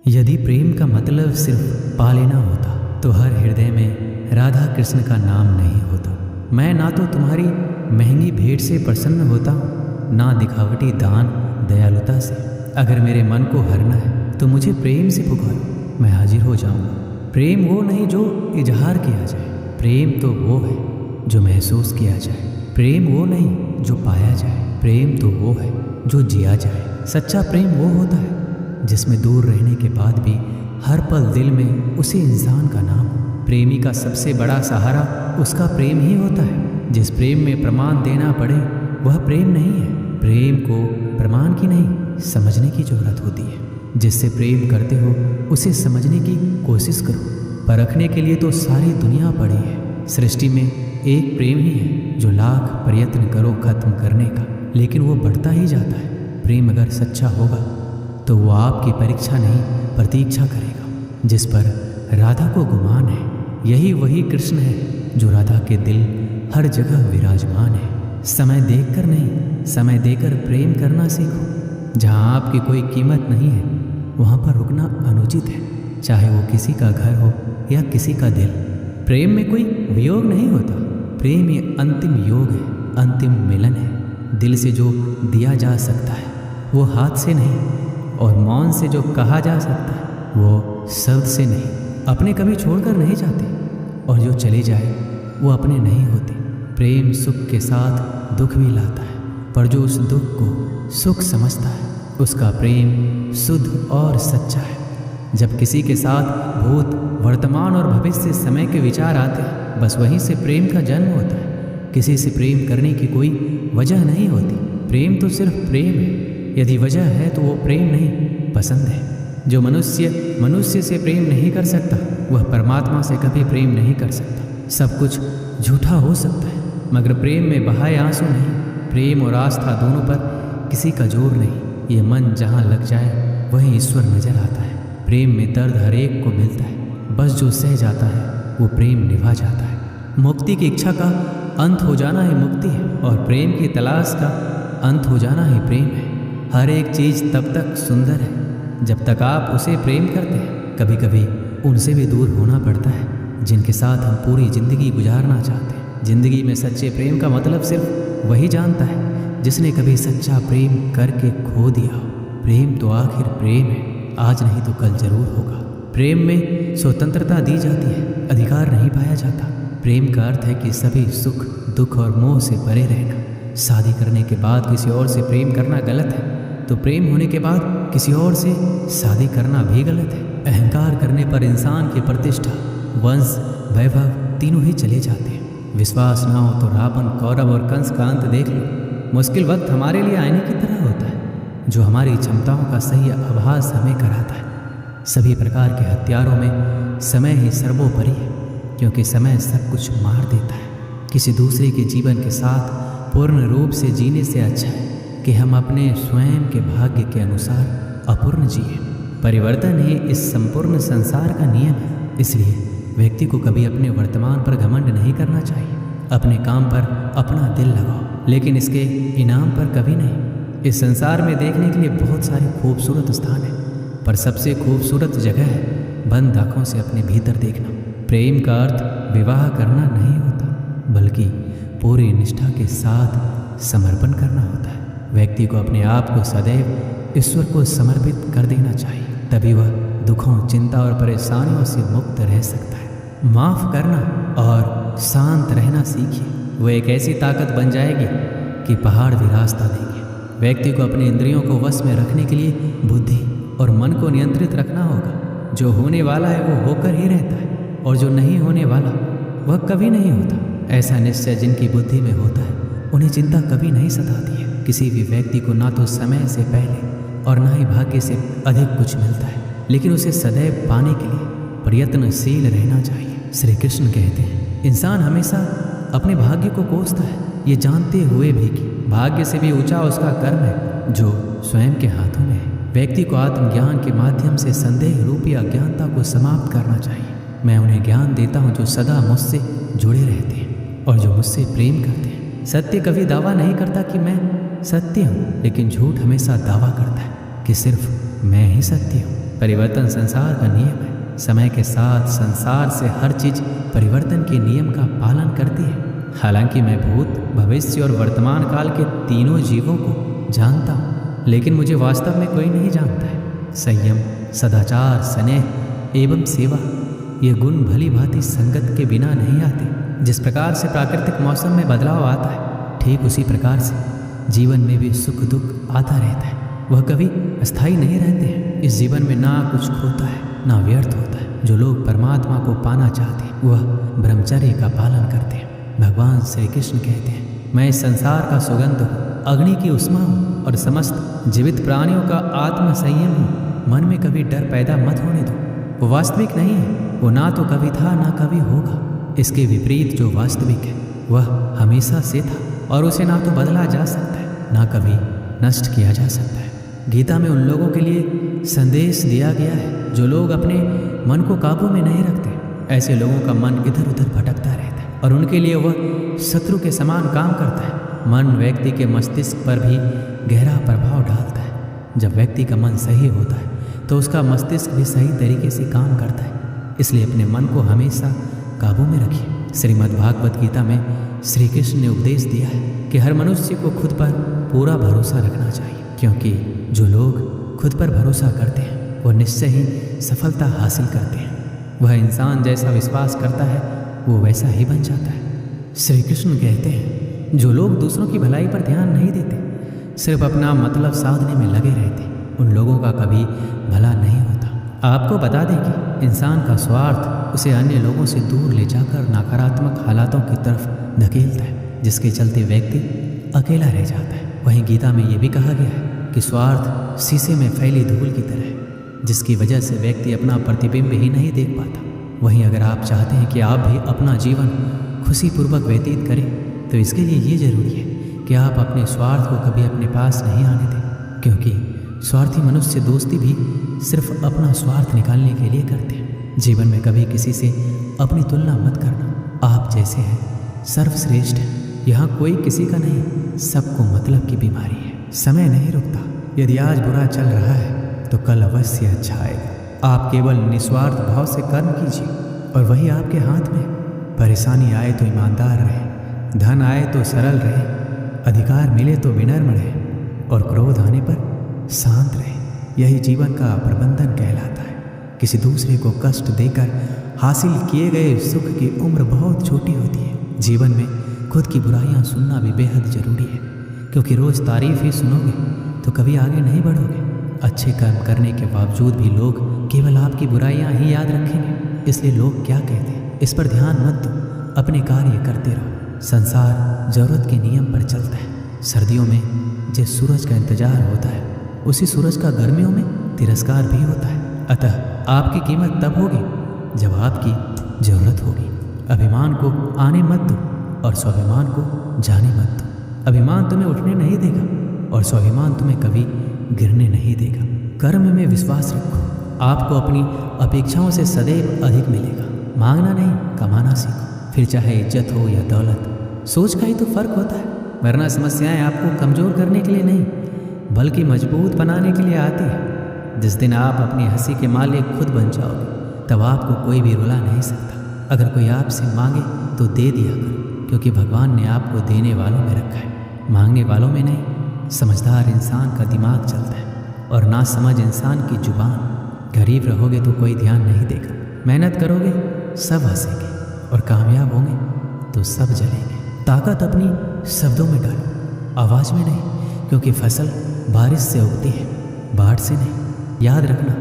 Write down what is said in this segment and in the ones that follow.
यदि प्रेम का मतलब सिर्फ पा लेना होता तो हर हृदय में राधा कृष्ण का नाम नहीं होता। मैं ना तो तुम्हारी महंगी भेंट से प्रसन्न होता हूँ, ना दिखावटी दान दयालुता से। अगर मेरे मन को हरना है तो मुझे प्रेम से पुकारो, मैं हाजिर हो जाऊँगा। प्रेम वो नहीं जो इजहार किया जाए, प्रेम तो वो है जो महसूस किया जाए। प्रेम वो नहीं जो पाया जाए, प्रेम तो वो है जो जिया जाए। सच्चा प्रेम वो होता है जिसमें दूर रहने के बाद भी हर पल दिल में उसी इंसान का नाम हो। प्रेमी का सबसे बड़ा सहारा उसका प्रेम ही होता है। जिस प्रेम में प्रमाण देना पड़े वह प्रेम नहीं है। प्रेम को प्रमाण की नहीं, समझने की जरूरत होती है। जिससे प्रेम करते हो उसे समझने की कोशिश करो। परखने के लिए तो सारी दुनिया पड़ी है। सृष्टि में एक प्रेम ही है जो लाख प्रयत्न करो खत्म करने का, लेकिन वो बढ़ता ही जाता है। प्रेम अगर सच्चा होगा तो वो आपकी परीक्षा नहीं प्रतीक्षा करेगा। जिस पर राधा को गुमान है यही वही कृष्ण है जो राधा के दिल हर जगह विराजमान है। समय देखकर नहीं, समय देकर प्रेम करना सीखो। जहाँ आपकी कोई कीमत नहीं है वहाँ पर रुकना अनुचित है, चाहे वो किसी का घर हो या किसी का दिल। प्रेम में कोई वियोग नहीं होता। प्रेम ये अंतिम योग है, अंतिम मिलन है। दिल से जो दिया जा सकता है वो हाथ से नहीं, और मौन से जो कहा जा सकता है वो शब्द से नहीं। अपने कभी छोड़कर नहीं जाते, और जो चले जाए वो अपने नहीं होते। प्रेम सुख के साथ दुख भी लाता है, पर जो उस दुख को सुख समझता है उसका प्रेम शुद्ध और सच्चा है। जब किसी के साथ भूत, वर्तमान और भविष्य समय के विचार आते हैं, बस वहीं से प्रेम का जन्म होता है। किसी से प्रेम करने की कोई वजह नहीं होती। प्रेम तो सिर्फ प्रेम है। यदि वजह है तो वो प्रेम नहीं, पसंद है। जो मनुष्य से प्रेम नहीं कर सकता वह परमात्मा से कभी प्रेम नहीं कर सकता। सब कुछ झूठा हो सकता है मगर प्रेम में बहाए आंसू नहीं। प्रेम और आस्था दोनों पर किसी का जोर नहीं। ये मन जहाँ लग जाए वहीं ईश्वर नजर आता है। प्रेम में दर्द हर एक को मिलता है, बस जो सह जाता है वो प्रेम निभा जाता है। मुक्ति की इच्छा का अंत हो जाना ही मुक्ति है, और प्रेम की तलाश का अंत हो जाना ही प्रेम है। हर एक चीज़ तब तक सुंदर है जब तक आप उसे प्रेम करते हैं। कभी कभी उनसे भी दूर होना पड़ता है जिनके साथ हम पूरी ज़िंदगी गुजारना चाहते हैं। ज़िंदगी में सच्चे प्रेम का मतलब सिर्फ वही जानता है जिसने कभी सच्चा प्रेम करके खो दिया हो। प्रेम तो आखिर प्रेम है, आज नहीं तो कल जरूर होगा। प्रेम में स्वतंत्रता दी जाती है, अधिकार नहीं पाया जाता। प्रेम का अर्थ है कि सभी सुख, दुख और मोह से परे रहना। शादी करने के बाद किसी और से प्रेम करना गलत है, तो प्रेम होने के बाद किसी और से शादी करना भी गलत है। अहंकार करने पर इंसान की प्रतिष्ठा, वंश, वैभव तीनों ही चले जाते हैं। विश्वास ना हो तो रावण, कौरव और कंस का अंत देख लो। मुश्किल वक्त हमारे लिए आईने की तरह होता है जो हमारी क्षमताओं का सही आभास हमें कराता है। सभी प्रकार के हथियारों में समय ही सर्वोपरि है, क्योंकि समय सब कुछ मार देता है। किसी दूसरे के जीवन के साथ पूर्ण रूप से जीने से अच्छा है कि हम अपने स्वयं के भाग्य के अनुसार अपूर्ण जिए। परिवर्तन ही इस संपूर्ण संसार का नियम है। इसलिए व्यक्ति को कभी अपने वर्तमान पर घमंड नहीं करना चाहिए। अपने काम पर अपना दिल लगाओ, लेकिन इसके इनाम पर कभी नहीं। इस संसार में देखने के लिए बहुत सारे खूबसूरत स्थान हैं, पर सबसे खूबसूरत जगह है बंद आँखों से अपने भीतर देखना। प्रेम का अर्थ विवाह करना नहीं होता, बल्कि पूरी निष्ठा के साथ समर्पण करना होता है। व्यक्ति को अपने आप को सदैव ईश्वर को समर्पित कर देना चाहिए, तभी वह दुखों, चिंता और परेशानियों से मुक्त रह सकता है। माफ़ करना और शांत रहना सीखिए, वह एक ऐसी ताकत बन जाएगी कि पहाड़ भी रास्ता देंगे। व्यक्ति को अपने इंद्रियों को वश में रखने के लिए बुद्धि और मन को नियंत्रित रखना होगा। जो होने वाला है वो होकर ही रहता है, और जो नहीं होने वाला वह कभी नहीं होता। ऐसा निश्चय जिनकी बुद्धि में होता है उन्हें चिंता कभी नहीं सताती है। किसी भी व्यक्ति को ना तो समय से पहले और ना ही भाग्य से अधिक कुछ मिलता है, लेकिन उसे सदैव पाने के लिए प्रयत्नशील रहना चाहिए। श्री कृष्ण कहते हैं, इंसान हमेशा अपने भाग्य को कोसता है, ये जानते हुए भी कि भाग्य से भी ऊंचा उसका कर्म है जो स्वयं के हाथों में है। व्यक्ति को आत्मज्ञान के माध्यम से संदेह रूपी अज्ञानता को समाप्त करना चाहिए। मैं उन्हें ज्ञान देता हूँ जो सदा मुझसे जुड़े रहते हैं और जो मुझसे प्रेम करते हैं। सत्य कभी दावा नहीं करता कि मैं सत्य हूँ, लेकिन झूठ हमेशा दावा करता है कि सिर्फ मैं ही सत्य हूँ। परिवर्तन संसार का नियम है। समय के साथ संसार से हर चीज परिवर्तन के नियम का पालन करती है। हालांकि मैं भूत, भविष्य और वर्तमान काल के तीनों जीवों को जानता हूँ, लेकिन मुझे वास्तव में कोई नहीं जानता है। संयम, सदाचार, स्नेह एवं सेवा ये गुण भली भांति संगत के बिना नहीं आते। जिस प्रकार से प्राकृतिक मौसम में बदलाव आता है, ठीक उसी प्रकार से जीवन में भी सुख दुख आता रहता है। वह कभी अस्थायी नहीं रहते हैं। इस जीवन में ना कुछ खोता है ना व्यर्थ होता है। जो लोग परमात्मा को पाना चाहते हैं वह ब्रह्मचर्य का पालन करते हैं। भगवान श्री कृष्ण कहते हैं, मैं इस संसार का सुगंध हूँ, अग्नि की उष्मा हूँ और समस्त जीवित प्राणियों का आत्म संयम हूँ। मन में कभी डर पैदा मत होने दो। वो वास्तविक नहीं है। वो ना तो कभी था ना कभी होगा। इसके विपरीत जो वास्तविक है वह हमेशा से था और उसे ना तो बदला जा सकता है ना कभी नष्ट किया जा सकता है। गीता में उन लोगों के लिए संदेश दिया गया है जो लोग अपने मन को काबू में नहीं रखते। ऐसे लोगों का मन इधर उधर भटकता रहता है और उनके लिए वह शत्रु के समान काम करता है। मन व्यक्ति के मस्तिष्क पर भी गहरा प्रभाव डालता है। जब व्यक्ति का मन सही होता है तो उसका मस्तिष्क भी सही तरीके से काम करता है। इसलिए अपने मन को हमेशा काबू में रखिए। श्रीमद् भागवत गीता में श्री कृष्ण ने उपदेश दिया है कि हर मनुष्य को खुद पर पूरा भरोसा रखना चाहिए, क्योंकि जो लोग खुद पर भरोसा करते हैं वो निश्चय ही सफलता हासिल करते हैं। वह इंसान जैसा विश्वास करता है वो वैसा ही बन जाता है। श्री कृष्ण कहते हैं, जो लोग दूसरों की भलाई पर ध्यान नहीं देते, सिर्फ अपना मतलब साधने में लगे रहते, उन लोगों का कभी भला नहीं होता। आपको बता दें कि इंसान का स्वार्थ उसे अन्य लोगों से दूर ले जाकर नकारात्मक हालातों की तरफ धकेलता है, जिसके चलते व्यक्ति अकेला रह जाता है। वहीं गीता में ये भी कहा गया है कि स्वार्थ शीशे में फैली धूल की तरह है, जिसकी वजह से व्यक्ति अपना प्रतिबिंब ही नहीं देख पाता। वहीं अगर आप चाहते हैं कि आप भी अपना जीवन खुशीपूर्वक व्यतीत करें तो इसके लिए ये जरूरी है कि आप अपने स्वार्थ को कभी अपने पास नहीं आने दें, क्योंकि स्वार्थी मनुष्य दोस्ती भी सिर्फ अपना स्वार्थ निकालने के लिए करते हैं। जीवन में कभी किसी से अपनी तुलना मत करना। आप जैसे हैं सर्वश्रेष्ठ हैं। यहाँ कोई किसी का नहीं, सबको मतलब की बीमारी है। समय नहीं रुकता। यदि आज बुरा चल रहा है तो कल अवश्य अच्छा आएगा। आप केवल निस्वार्थ भाव से कर्म कीजिए और वही आपके हाथ में। परेशानी आए तो ईमानदार रहे, धन आए तो सरल रहे, अधिकार मिले तो विनम्र रहे और क्रोध आने पर शांत रहे। यही जीवन का प्रबंधन कहलाता है। किसी दूसरे को कष्ट देकर हासिल किए गए सुख की उम्र बहुत छोटी होती है। जीवन में खुद की बुराइयां सुनना भी बेहद जरूरी है, क्योंकि रोज़ तारीफ ही सुनोगे तो कभी आगे नहीं बढ़ोगे। अच्छे कर्म करने के बावजूद भी लोग केवल आपकी बुराइयां ही याद रखेंगे। इसलिए लोग क्या कहते हैं इस पर ध्यान मत दो, अपने कार्य करते रहो। संसार जरूरत के नियम पर चलता है। सर्दियों में जिस सूरज का इंतजार होता है उसी सूरज का गर्मियों में तिरस्कार भी होता है। अतः आपकी कीमत तब होगी जब आपकी जरूरत होगी। अभिमान को आने मत दो और स्वाभिमान को जाने मत दो। अभिमान तुम्हें उठने नहीं देगा और स्वाभिमान तुम्हें कभी गिरने नहीं देगा। कर्म में विश्वास रखो। आपको अपनी अपेक्षाओं से सदैव अधिक मिलेगा। मांगना नहीं, कमाना सीखो। फिर चाहे इज्जत हो या दौलत, सोच का ही तो फर्क होता है। वरना समस्याएं आपको कमज़ोर करने के लिए नहीं बल्कि मजबूत बनाने के लिए आती है। जिस दिन आप अपनी हंसी के मालिक खुद बन जाओगे तब आपको कोई भी रुला नहीं सकता। अगर कोई आपसे मांगे तो दे दिया करो, क्योंकि भगवान ने आपको देने वालों में रखा है, मांगने वालों में नहीं। समझदार इंसान का दिमाग चलता है और ना समझ इंसान की जुबान। गरीब रहोगे तो कोई ध्यान नहीं देगा। मेहनत करोगे सब हंसेंगे और कामयाब होंगे तो सब जलेंगे। ताकत अपनी शब्दों में डालो, आवाज़ में नहीं, क्योंकि फसल बारिश से उगती है, बाढ़ से नहीं। याद रखना,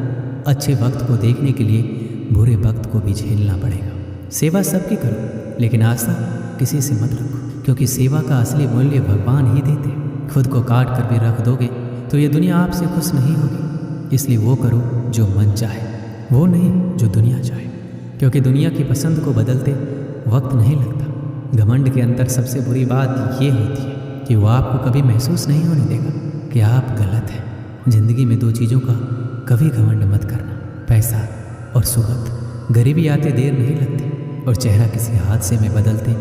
अच्छे वक्त को देखने के लिए बुरे वक्त को भी झेलना पड़ेगा। सेवा सबकी करो, लेकिन आशा किसी से मत रखो, क्योंकि सेवा का असली मूल्य भगवान ही देते हैं। खुद को काट कर भी रख दोगे तो ये दुनिया आपसे खुश नहीं होगी। इसलिए वो करो जो मन चाहे, वो नहीं जो दुनिया चाहे, क्योंकि दुनिया की पसंद को बदलते वक्त नहीं लगता। घमंड के अंदर सबसे बुरी बात ये होती है कि वो आपको कभी महसूस नहीं होने देगा कि आप गलत हैं। जिंदगी में दो चीज़ों का कभी घमंड मत करना, पैसा और सुगंध। गरीबी आते देर नहीं लगती और चेहरा किसी हादसे में बदलते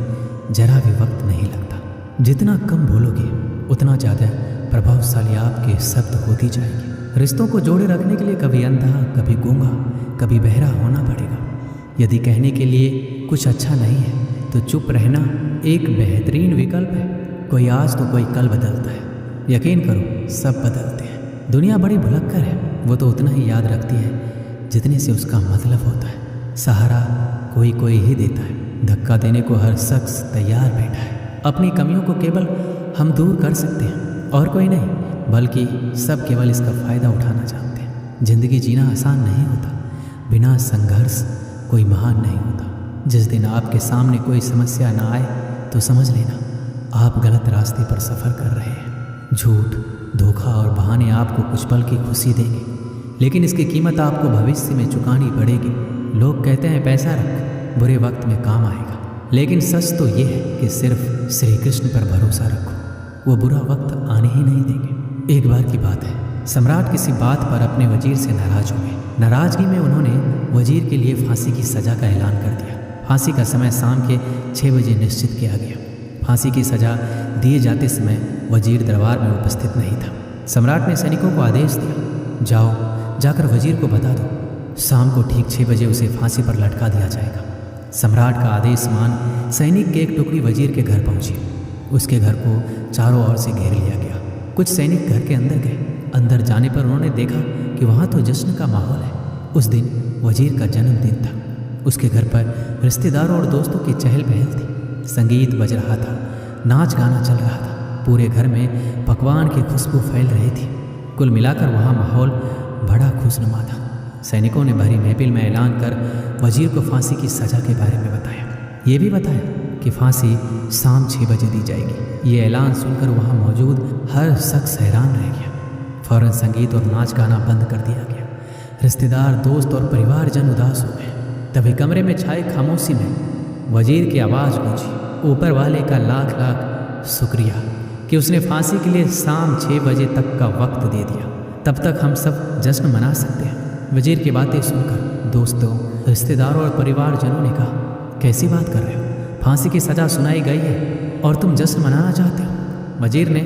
जरा भी वक्त नहीं लगता। जितना कम बोलोगे उतना ज़्यादा प्रभावशाली आपके शब्द होती जाएगी। रिश्तों को जोड़े रखने के लिए कभी अंधा, कभी गूंगा, कभी बहरा होना पड़ेगा। यदि कहने के लिए कुछ अच्छा नहीं है तो चुप रहना एक बेहतरीन विकल्प है। कोई आज तो कोई कल बदलता है। यकीन करो सब बदलते हैं। दुनिया बड़ी भुलक्कर है, वो तो उतना ही याद रखती है जितने से उसका मतलब होता है। सहारा कोई कोई ही देता है, धक्का देने को हर शख्स तैयार बैठा है। अपनी कमियों को केवल हम दूर कर सकते हैं और कोई नहीं, बल्कि सब केवल इसका फ़ायदा उठाना चाहते हैं। ज़िंदगी जीना आसान नहीं होता, बिना संघर्ष कोई महान नहीं होता। जिस दिन आपके सामने कोई समस्या ना आए तो समझ लेना आप गलत रास्ते पर सफ़र कर रहे हैं। झूठ, धोखा और बहाने आपको कुछ पल की खुशी देंगे, लेकिन इसकी कीमत आपको भविष्य में चुकानी पड़ेगी। लोग कहते हैं पैसा रख, बुरे वक्त में काम आएगा, लेकिन सच तो ये है कि सिर्फ श्री कृष्ण पर भरोसा रखो, वो बुरा वक्त आने ही नहीं देंगे। एक बार की बात है, सम्राट किसी बात पर अपने वजीर से नाराज हो गए। नाराजगी में उन्होंने वजीर के लिए फांसी की सज़ा का ऐलान कर दिया। फांसी का समय शाम के 6 बजे निश्चित किया गया। फांसी की सज़ा दिए जाते समय वजीर दरबार में उपस्थित नहीं था। सम्राट ने सैनिकों को आदेश दिया, जाओ जाकर वजीर को बता दो, शाम को ठीक 6 बजे उसे फांसी पर लटका दिया जाएगा। सम्राट का आदेश मान सैनिक की एक टुकड़ी वजीर के घर पहुंची। उसके घर को चारों ओर से घेर लिया गया। कुछ सैनिक घर के अंदर गए। अंदर जाने पर उन्होंने देखा कि वहाँ तो जश्न का माहौल है। उस दिन वजीर का जन्मदिन था। उसके घर पर रिश्तेदारों और दोस्तों की चहल पहल थी। संगीत बज रहा था, नाच गाना चल रहा था, पूरे घर में पकवान की खुशबू फैल रही थी। कुल मिलाकर वहाँ माहौल बड़ा खुशनुमा था। सैनिकों ने भरी महफिल में ऐलान कर वजीर को फांसी की सज़ा के बारे में बताया। ये भी बताया कि फांसी शाम 6 बजे दी जाएगी। ये ऐलान सुनकर वहाँ मौजूद हर शख्स हैरान रह गया। फौरन संगीत और नाच गाना बंद कर दिया गया। रिश्तेदार, दोस्त और परिवारजन उदास हो गए। तभी कमरे में छाए खामोशी में वजीर की आवाज़ गूंजी, ऊपर वाले का लाख लाख शुक्रिया कि उसने फांसी के लिए शाम 6 बजे तक का वक्त दे दिया। तब तक हम सब जश्न मना सकते हैं। वजीर की बातें सुनकर दोस्तों, रिश्तेदारों और परिवारजनों ने कहा, कैसी बात कर रहे हो? फांसी की सज़ा सुनाई गई है और तुम जश्न मनाना चाहते हो? वजीर ने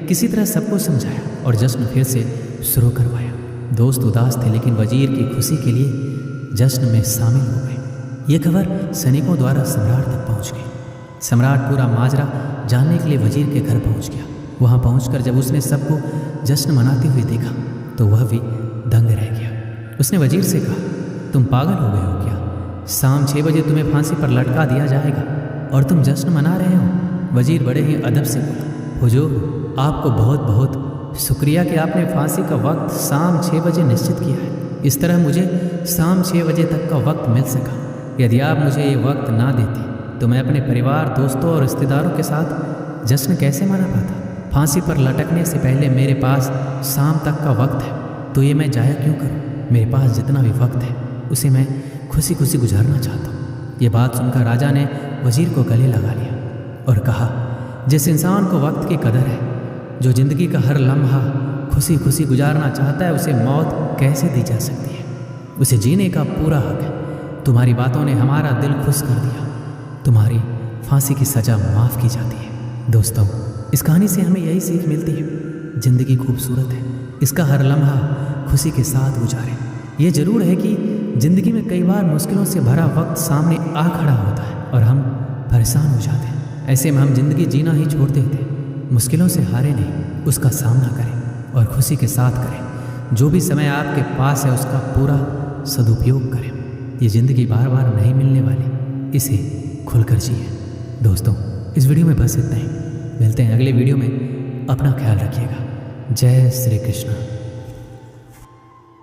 किसी तरह सबको समझाया और जश्न फिर से शुरू करवाया। दोस्त उदास थे, लेकिन वजीर की खुशी के लिए जश्न में शामिल हो गए। ये खबर सैनिकों द्वारा सम्राट तक पहुंच गई। सम्राट पूरा माजरा जानने के लिए वजीर के घर पहुंच गया। वहां पहुंचकर जब उसने सबको जश्न मनाते हुए देखा तो वह भी दंग रह गया। उसने वजीर से कहा, तुम पागल हो गए हो क्या? शाम 6 बजे तुम्हें फांसी पर लटका दिया जाएगा और तुम जश्न मना रहे हो? वजीर बड़े ही अदब से बोला, हुजूर, आपको बहुत बहुत शुक्रिया कि आपने फांसी का वक्त शाम 6 बजे निश्चित किया है। इस तरह मुझे शाम 6 बजे तक का वक्त मिल सका। यदि आप मुझे ये वक्त ना देते तो मैं अपने परिवार, दोस्तों और रिश्तेदारों के साथ जश्न कैसे मना पाता? फांसी पर लटकने से पहले मेरे पास शाम तक का वक्त है, तो ये मैं जाया क्यों करूँ? मेरे पास जितना भी वक्त है उसे मैं खुशी खुशी गुजारना चाहता हूँ। ये बात सुनकर राजा ने वजीर को गले लगा लिया और कहा, जिस इंसान को वक्त की कदर है, जो ज़िंदगी का हर लम्हा खुशी खुशी गुजारना चाहता है, उसे मौत कैसे दी जा सकती है? उसे जीने का पूरा हक है। तुम्हारी बातों ने हमारा दिल खुश कर दिया। तुम्हारी फांसी की सज़ा माफ़ की जाती है। दोस्तों, इस कहानी से हमें यही सीख मिलती है, ज़िंदगी खूबसूरत है, इसका हर लम्हा खुशी के साथ गुजारें। ये ज़रूर है कि ज़िंदगी में कई बार मुश्किलों से भरा वक्त सामने आ खड़ा होता है और हम परेशान हो जाते हैं। ऐसे में हम ज़िंदगी जीना ही छोड़ देते हैं। मुश्किलों से हारे नहीं, उसका सामना करें और खुशी के साथ करें। जो भी समय आपके पास है उसका पूरा सदुपयोग करें। ये ज़िंदगी बार बार नहीं मिलने वाली, इसे खुलकर जिए। दोस्तों, इस वीडियो में बस इतना ही। मिलते हैं अगले वीडियो में। अपना ख्याल रखिएगा। जय श्री कृष्ण।